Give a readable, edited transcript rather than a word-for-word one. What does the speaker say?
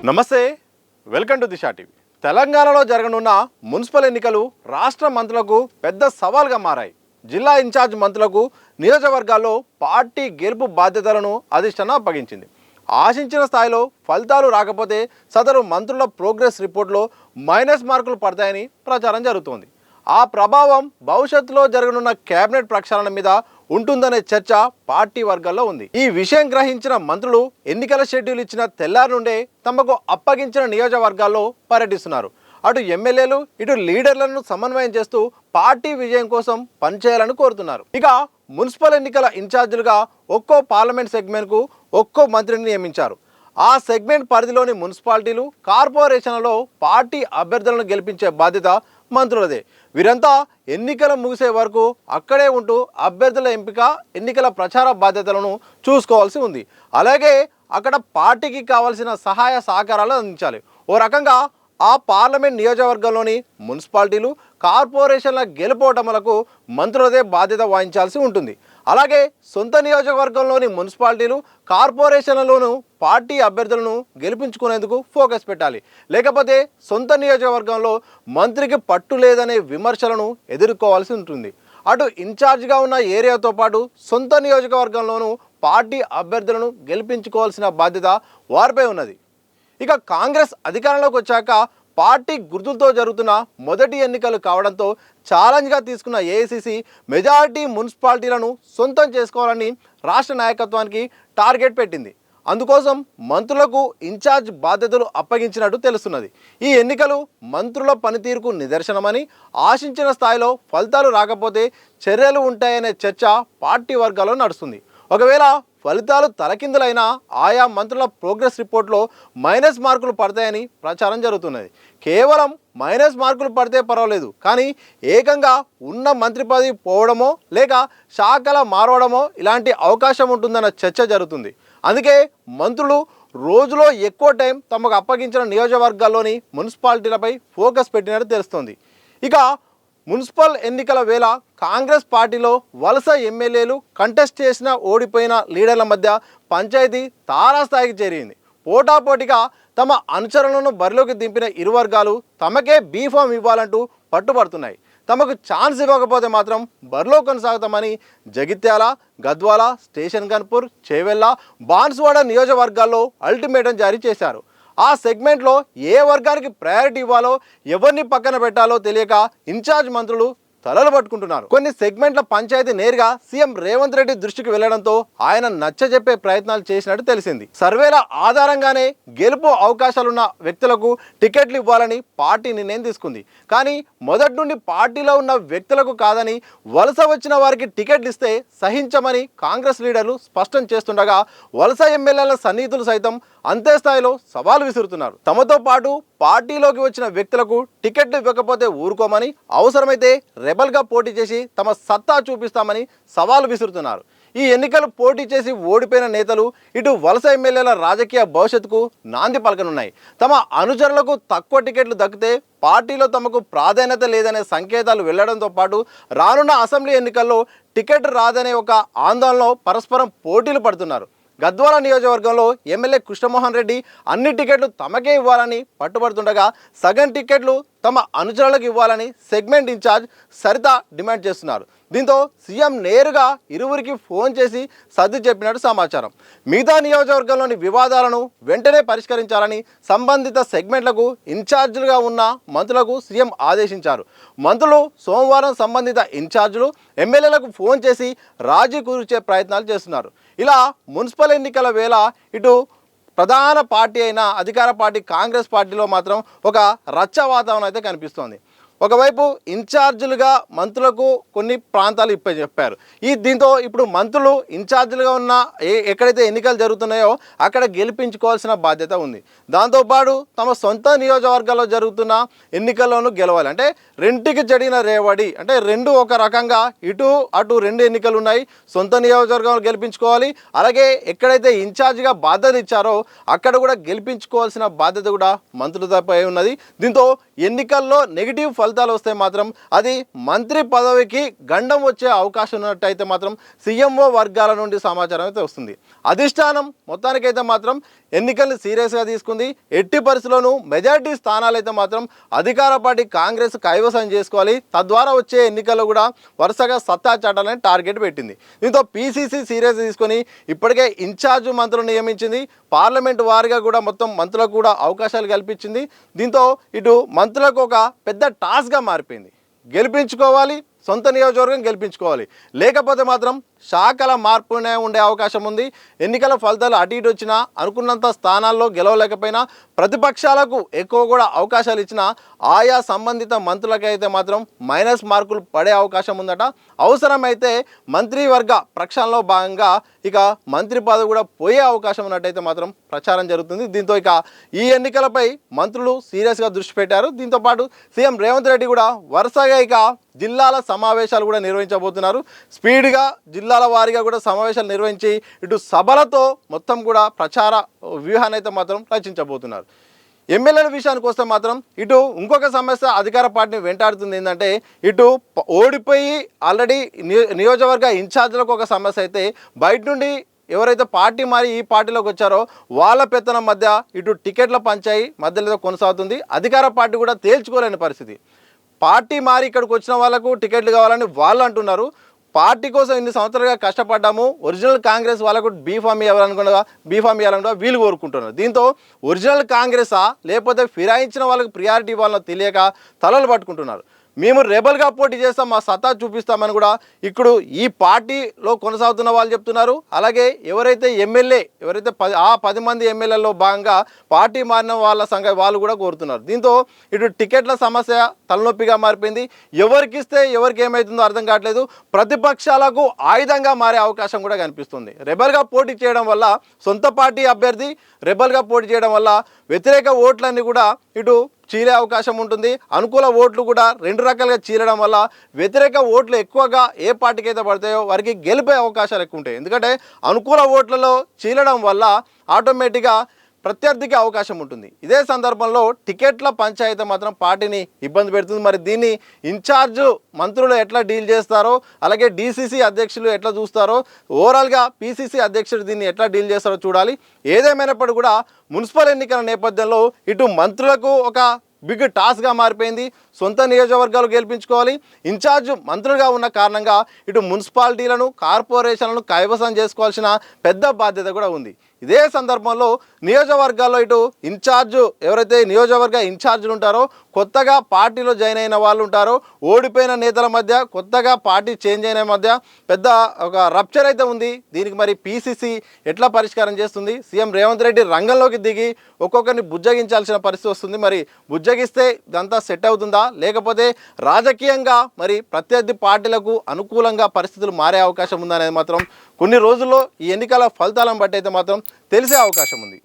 నమస్తే, welcome to Disha TV. తెలంగాణలో జరగనున్న మున్సిపల్ ఎన్నికలు రాష్ట్ర మంత్రులకు పెద్ద సవాల్గా మారాయి. జిల్లా ఇన్ఛార్జ్ మంత్రులకు నియోజకవర్గాల్లో పార్టీ గెలుపు బాధ్యతలను అధిష్టానం అప్పగించింది. ఆశించిన స్థాయిలో ఫలితాలు రాకపోతే సదరు మంత్రుల ప్రోగ్రెస్ రిపోర్ట్లో మైనస్ మార్కులు పడతాయని ప్రచారం జరుగుతోంది. ఆ ప్రభావం భవిష్యత్తులో జరగనున్న కేబినెట్ ప్రక్షాళన మీద ఉంటుందనే చర్చ పార్టీ వర్గాల్లో ఉంది. ఈ విషయం గ్రహించిన మంత్రులు ఎన్నికల షెడ్యూల్ ఇచ్చిన తెల్లారి నుండే తమకు అప్పగించిన నియోజకవర్గాల్లో పర్యటిస్తున్నారు. అటు ఎమ్మెల్యేలు ఇటు లీడర్లను సమన్వయం చేస్తూ పార్టీ విజయం కోసం పనిచేయాలని కోరుతున్నారు. ఇక మున్సిపల్ ఎన్నికల ఇన్ఛార్జీలుగా ఒక్కో పార్లమెంట్ సెగ్మెంట్కు ఒక్కో మంత్రిని నియమించారు. ఆ సెగ్మెంట్ పరిధిలోని మున్సిపాలిటీలు, కార్పొరేషన్లలో పార్టీ అభ్యర్థులను గెలిపించే బాధ్యత మంత్రులదే. వీరంతా ఎన్నికలు ముగిసే వరకు అక్కడే ఉంటూ అభ్యర్థుల ఎంపిక, ఎన్నికల ప్రచార బాధ్యతలను చూసుకోవాల్సి ఉంది. అలాగే అక్కడ పార్టీకి కావాల్సిన సహాయ సహకారాలు అందించాలి. ఓ రకంగా ఆ పార్లమెంట్ నియోజకవర్గంలోని మున్సిపాలిటీలు, కార్పొరేషన్ల గెలుపోటములకు మంత్రులదే బాధ్యత వహించాల్సి ఉంటుంది. అలాగే సొంత నియోజకవర్గంలోని మున్సిపాలిటీలు, కార్పొరేషన్లలోనూ పార్టీ అభ్యర్థులను గెలిపించుకునేందుకు ఫోకస్ పెట్టాలి. లేకపోతే సొంత నియోజకవర్గంలో మంత్రికి పట్టు లేదనే విమర్శలను ఎదుర్కోవాల్సి ఉంటుంది. అటు ఇన్ఛార్జిగా ఉన్న ఏరియాతో పాటు సొంత నియోజకవర్గంలోనూ పార్టీ అభ్యర్థులను గెలిపించుకోవాల్సిన బాధ్యత వారిపై ఉన్నది. ఇక కాంగ్రెస్ అధికారంలోకి వచ్చాక పార్టీ గుర్తులతో జరుగుతున్న మొదటి ఎన్నికలు కావడంతో ఛాలెంజ్గా తీసుకున్న ఏఐసిసి మెజారిటీ మున్సిపాలిటీలను సొంతం చేసుకోవాలని రాష్ట్ర నాయకత్వానికి టార్గెట్ పెట్టింది. అందుకోసం మంత్రులకు ఇన్ఛార్జ్ బాధ్యతలు అప్పగించినట్టు తెలుస్తున్నది. ఈ ఎన్నికలు మంత్రుల పనితీరుకు నిదర్శనమని, ఆశించిన స్థాయిలో ఫలితాలు రాకపోతే చర్యలు ఉంటాయనే చర్చ పార్టీ వర్గాల్లో నడుస్తుంది. ఒకవేళ ఫలితాలు తలకిందులైనా ఆయా మంత్రుల ప్రోగ్రెస్ రిపోర్ట్లో మైనస్ మార్కులు పడతాయని ప్రచారం జరుగుతున్నది. కేవలం మైనస్ మార్కులు పడితే పర్వాలేదు, కానీ ఏకంగా ఉన్న మంత్రి పదవి పోవడమో లేక శాఖల మారవడమో ఇలాంటి అవకాశం ఉంటుందన్న చర్చ జరుగుతుంది. అందుకే మంత్రులు రోజులో ఎక్కువ టైం తమకు అప్పగించిన నియోజకవర్గాల్లోని మున్సిపాలిటీలపై ఫోకస్ పెట్టినట్టు తెలుస్తోంది. ఇక మున్సిపల్ ఎన్నికల వేళ కాంగ్రెస్ పార్టీలో వలస ఎమ్మెల్యేలు, కంటెస్ట్ చేసిన ఓడిపోయిన లీడర్ల మధ్య పంచాయతీ తారాస్థాయికి చేరింది. పోటాపోటీగా తమ అనుచరులను బరిలోకి దింపిన ఇరు వర్గాలు తమకే బీఫామ్ ఇవ్వాలంటూ పట్టుబడుతున్నాయి. తమకు ఛాన్స్ ఇవ్వకపోతే మాత్రం బరిలో కొనసాగుతామని జగిత్యాల, గద్వాల, స్టేషన్ గన్పూర్, చేవెళ్ళ, బాన్సువాడ నియోజకవర్గాల్లో అల్టిమేటం జారీ చేశారు. ఆ సెగ్మెంట్లో ఏ వర్గానికి ప్రయారిటీ ఇవ్వాలో, ఎవరిని పక్కన పెట్టాలో తెలియక ఇన్ఛార్జ్ మంత్రులు తలలు పట్టుకుంటున్నారు. కొన్ని సెగ్మెంట్ల పంచాయతీ నేరుగా సీఎం రేవంత్ రెడ్డి దృష్టికి వెళ్లడంతో ఆయన నచ్చజెప్పే ప్రయత్నాలు చేసినట్టు తెలిసింది. సర్వేల ఆధారంగానే గెలుపు అవకాశాలున్న వ్యక్తులకు టికెట్లు ఇవ్వాలని పార్టీ నిర్ణయం తీసుకుంది. కానీ మొదటి నుండి పార్టీలో ఉన్న వ్యక్తులకు కాదని వలస వచ్చిన వారికి టికెట్లు ఇస్తే సహించమని కాంగ్రెస్ లీడర్లు స్పష్టం చేస్తుండగా వలస ఎమ్మెల్యేల సన్నిహితులు సైతం అంతే స్థాయిలో సవాలు విసురుతున్నారు. తమతో పాటు పార్టీలోకి వచ్చిన వ్యక్తులకు టికెట్లు ఇవ్వకపోతే ఊరుకోమని, అవసరమైతే రెబల్గా పోటీ చేసి తమ సత్తా చూపిస్తామని సవాలు విసురుతున్నారు. ఈ ఎన్నికలు పోటీ చేసి ఓడిపోయిన నేతలు ఇటు వలస ఎమ్మెల్యేల రాజకీయ భవిష్యత్తుకు నాంది పలకనున్నాయి. తమ అనుచరులకు తక్కువ టికెట్లు దక్కితే పార్టీలో తమకు ప్రాధాన్యత లేదనే సంకేతాలు వెళ్లడంతో పాటు రానున్న అసెంబ్లీ ఎన్నికల్లో టికెట్ రాదనే ఒక ఆందోళనలో పరస్పరం పోటీలు పడుతున్నారు. గద్వాల నియోజకవర్గంలో ఎమ్మెల్యే కృష్ణమోహన్ రెడ్డి అన్ని టికెట్లు తమకే ఇవ్వాలని పట్టుబడుతుండగా సగం టికెట్లు తమ అనుచరులకు ఇవ్వాలని సెగ్మెంట్ ఇన్ఛార్జ్ సరిత డిమాండ్ చేస్తున్నారు. దీంతో సీఎం నేరుగా ఇరువురికి ఫోన్ చేసి సర్ది చెప్పినట్టు సమాచారం. మిగతా నియోజకవర్గంలోని వివాదాలను వెంటనే పరిష్కరించాలని సంబంధిత సెగ్మెంట్లకు ఇన్ఛార్జీలుగా ఉన్న మంత్రులకు సీఎం ఆదేశించారు. మంత్రులు సోమవారం సంబంధిత ఇన్ఛార్జీలు, ఎమ్మెల్యేలకు ఫోన్ చేసి రాజీ కుదిర్చే ప్రయత్నాలు చేస్తున్నారు. ఇలా మున్సిపల్ ఎన్నికల వేళ ఇటు ప్రధాన పార్టీ అయిన అధికార పార్టీ కాంగ్రెస్ పార్టీలో మాత్రం ఒక రచ్చ వాతావరణం అయితే కనిపిస్తోంది. ఒకవైపు ఇన్ఛార్జీలుగా మంత్రులకు కొన్ని ప్రాంతాలు చెప్పారు. దీంతో ఇప్పుడు మంత్రులు ఇన్ఛార్జీలుగా ఉన్న ఎక్కడైతే ఎన్నికలు జరుగుతున్నాయో అక్కడ గెలిపించుకోవాల్సిన బాధ్యత ఉంది. దాంతోపాటు తమ సొంత నియోజకవర్గాల్లో జరుగుతున్న ఎన్నికల్లోనూ గెలవాలి. అంటే రెంటికి చెడిన రేవడి, అంటే రెండు ఒక రకంగా ఇటు అటు రెండు ఎన్నికలు ఉన్నాయి. సొంత నియోజకవర్గంలో గెలిపించుకోవాలి, అలాగే ఎక్కడైతే ఇన్ఛార్జిగా బాధ్యత ఇచ్చారో అక్కడ కూడా గెలిపించుకోవాల్సిన బాధ్యత కూడా మంత్రులపై ఉన్నది. దీంతో ఎన్నికల్లో నెగిటివ్ ఫలితాలు ఫలితాలు వస్తే మాత్రం అది మంత్రి పదవికి గండం వచ్చే అవకాశం ఉన్నట్టయితే మాత్రం సీఎంఓ వర్గాల నుండి సమాచారం అయితే వస్తుంది. అధిష్టానం మొత్తానికైతే మాత్రం ఎన్నికల్ని సీరియస్గా తీసుకుంది. ఎట్టి పరిస్థితుల్లోనూ మెజారిటీ స్థానాలు అయితే మాత్రం అధికార పార్టీ కాంగ్రెస్ కైవసం చేసుకోవాలి, తద్వారా వచ్చే ఎన్నికల్లో కూడా వరుసగా సత్తా చాటాలని టార్గెట్ పెట్టింది. దీంతో పీసీసీ సీరియస్ తీసుకొని ఇప్పటికే ఇన్ఛార్జ్ మంత్రులు నియమించింది. పార్లమెంట్ వారిగా కూడా మొత్తం మంత్రులకు కూడా అవకాశాలు కల్పించింది. దీంతో ఇటు మంత్రులకు ఒక పెద్ద టాస్క్గా మారిపోయింది. గెలిపించుకోవాలి, సొంత నియోజకవర్గం గెలిపించుకోవాలి, లేకపోతే మాత్రం శాఖల మార్పునే ఉండే అవకాశం ఉంది. ఎన్నికల ఫలితాలు అటు ఇటు వచ్చినా అనుకున్నంత స్థానాల్లో గెలవలేకపోయినా ప్రతిపక్షాలకు ఎక్కువ కూడా అవకాశాలు ఇచ్చినా ఆయా సంబంధిత మంత్రులకైతే మాత్రం మైనస్ మార్కులు పడే అవకాశం ఉందట. అవసరమైతే మంత్రివర్గ ప్రక్షాళనలో భాగంగా ఇక మంత్రి పదవి కూడా పోయే అవకాశం ఉన్నట్టయితే మాత్రం ప్రచారం జరుగుతుంది. దీంతో ఇక ఈ ఎన్నికలపై మంత్రులు సీరియస్గా దృష్టి పెట్టారు. దీంతోపాటు సీఎం రేవంత్ రెడ్డి కూడా వరుసగా ఇక జిల్లాల సమావేశాలు కూడా నిర్వహించబోతున్నారు. స్పీడ్గా జిల్లాల వారీగా కూడా సమావేశాలు నిర్వహించి ఇటు సభలతో మొత్తం కూడా ప్రచార వ్యూహాన్ని అయితే మాత్రం రచించబోతున్నారు. ఎమ్మెల్యేల విషయానికి వస్తే మాత్రం ఇటు ఇంకొక సమస్య అధికార పార్టీని వెంటాడుతుంది. ఏంటంటే ఇటు ఓడిపోయి ఆల్రెడీ నియోజకవర్గ ఇన్ఛార్జీలకు ఒక సమస్య అయితే, బయట నుండి ఎవరైతే పార్టీ మారి ఈ పార్టీలోకి వచ్చారో వాళ్ళ పెత్తనం మధ్య ఇటు టికెట్ల పంచాయి మధ్యలో కొనసాగుతుంది. అధికార పార్టీ కూడా తేల్చుకోలేని పరిస్థితి. పార్టీ మారి ఇక్కడికి వచ్చిన వాళ్ళకు టికెట్లు కావాలని వాళ్ళు అంటున్నారు. పార్టీ కోసం ఇన్ని సంవత్సరాలుగా కష్టపడ్డాము, ఒరిజినల్ కాంగ్రెస్ వాళ్ళకు బీఫామ్ ఇవ్వాలనుకున్నా వీళ్ళు కోరుకుంటున్నారు. దీంతో ఒరిజినల్ కాంగ్రెసా లేకపోతే ఫిరాయించిన వాళ్ళకి ప్రియారిటీ ఇవ్వాలనో తెలియక తలలు పట్టుకుంటున్నారు. మేము రెబల్గా పోటీ చేస్తాం, మా సత్తా చూపిస్తామని కూడా ఇప్పుడు ఈ పార్టీలో కొనసాగుతున్న వాళ్ళు చెప్తున్నారు. అలాగే ఎవరైతే ఎవరైతే 10 మంది ఎమ్మెల్యేలలో భాగంగా పార్టీ మారిన వాళ్ళ వాళ్ళు కూడా కోరుతున్నారు. దీంతో ఇటు టికెట్ల సమస్య తలనొప్పిగా మారిపోయింది. ఎవరికి ఇస్తే ఎవరికి ఏమవుతుందో అర్థం కావట్లేదు. ప్రతిపక్షాలకు ఆయుధంగా మారే అవకాశం కూడా కనిపిస్తుంది. రెబల్గా పోటీ చేయడం వల్ల సొంత పార్టీ అభ్యర్థి రెబల్గా పోటీ చేయడం వల్ల వ్యతిరేక ఓట్లన్నీ కూడా ఇటు చీలే అవకాశం ఉంటుంది. అనుకూల ఓట్లు కూడా 2 రకాలుగా చీలడం వల్ల వ్యతిరేక ఓట్లు ఎక్కువగా ఏ పార్టీకి అయితే పడతాయో వారికి గెలిపే అవకాశాలు ఎక్కువ ఉంటాయి. ఎందుకంటే అనుకూల ఓట్లలో చీలడం వల్ల ఆటోమేటిక్గా ప్రత్యర్థికి అవకాశం ఉంటుంది. ఇదే సందర్భంలో టికెట్ల పంచాయతీ మాత్రం పార్టీని ఇబ్బంది పెడుతుంది. మరి దీన్ని ఇన్ఛార్జ్ మంత్రులు ఎట్లా డీల్ చేస్తారో, అలాగే డీసీసీ అధ్యక్షులు ఎట్లా చూస్తారో, ఓవరాల్గా పీసీసీ అధ్యక్షుడు దీన్ని ఎట్లా డీల్ చేస్తారో చూడాలి. ఏదేమైనప్పుడు కూడా మున్సిపల్ ఎన్నికల నేపథ్యంలో ఇటు మంత్రులకు ఒక బిగ్ టాస్క్గా మారిపోయింది. సొంత నియోజకవర్గాలు గెలిపించుకోవాలి. ఇన్ఛార్జ్ మంత్రులుగా ఉన్న కారణంగా ఇటు మున్సిపాలిటీలను కార్పొరేషన్లను కైవసం చేసుకోవాల్సిన పెద్ద బాధ్యత కూడా ఉంది. ఇదే సందర్భంలో నియోజకవర్గాల్లో ఇటు ఎవరైతే నియోజకవర్గ ఇన్ఛార్జీలు ఉంటారో, కొత్తగా పార్టీలో జాయిన్ అయిన వాళ్ళు ఉంటారో, ఓడిపోయిన నేతల మధ్య కొత్తగా పార్టీ చేంజ్ అయిన మధ్య పెద్ద ఒక రప్చర్ అయితే ఉంది. దీనికి మరి పీసీసీ ఎట్లా పరిష్కారం చేస్తుంది? సీఎం రేవంత్ రెడ్డి రంగంలోకి దిగి ఒక్కొక్కరిని బుజ్జగించాల్సిన పరిస్థితి వస్తుంది. మరి బుజ్జగిస్తే ఇదంతా సెట్ అవుతుందా, లేకపోతే రాజకీయంగా మరి ప్రత్యర్థి పార్టీలకు అనుకూలంగా పరిస్థితులు మారే అవకాశం ఉందా అనేది మాత్రం కొన్ని రోజుల్లో ఈ ఎన్నికల ఫలితాలను బట్టి అయితే మాత్రం తెలిసే అవకాశం ఉంది.